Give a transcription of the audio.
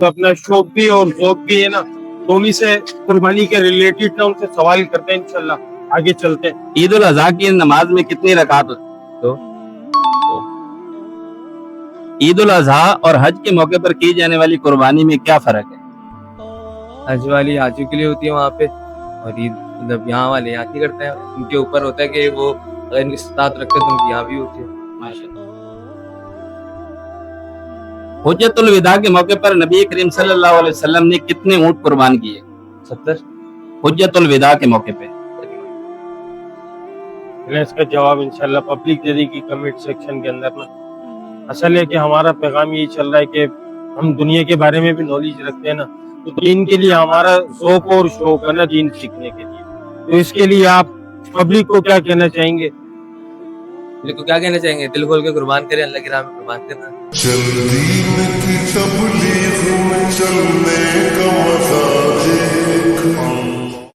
तो अपना शौक भी और ज़ौक भी है ना, तो उन्हीं से कुर्बानी के रिलेटेड ना उनसे सवाल करते हैं, इंशाल्लाह आगे चलते हैं। ईद उल अजहा की नमाज में कितनी रकात होती है? तो ईद उल अजहा और हज के मौके पर की जाने वाली कुर्बानी में क्या फर्क है? हज वाली हाजियों के लिए होती है वहाँ पे, और ईद मतलब यहाँ वाले यहाँ की करते हैं। उनके ऊपर होता है कि वो अगर इनकी इस्तात रखते हैं तो उनकी यहाँ भी होती है। हुज्जतुल विदा के मौके पर नबी करीम सल्लल्लाहु अलैहि वसल्लम ने कितने ऊंट कुर्बान किए? 70। हुज्जतुल विदा के मौके पे इसका जवाब इंशाल्लाह पब्लिक दे देगी कमेंट सेक्शन के अंदर ना। असल है कि हमारा पैगाम यही चल रहा है कि हम दुनिया के बारे में भी नॉलेज रखते हैं ना, तो दीन के लिए हमारा ज़ौक और शौक है ना दीन सीखने के लिए। तो इसके लिए आप पब्लिक को क्या कहना चाहेंगे? दिल को क्या कहना चाहेंगे? दिल खोल के कुर्बान करें, अल्लाह की राह में कुर्बान करना। जल्दी में थी तब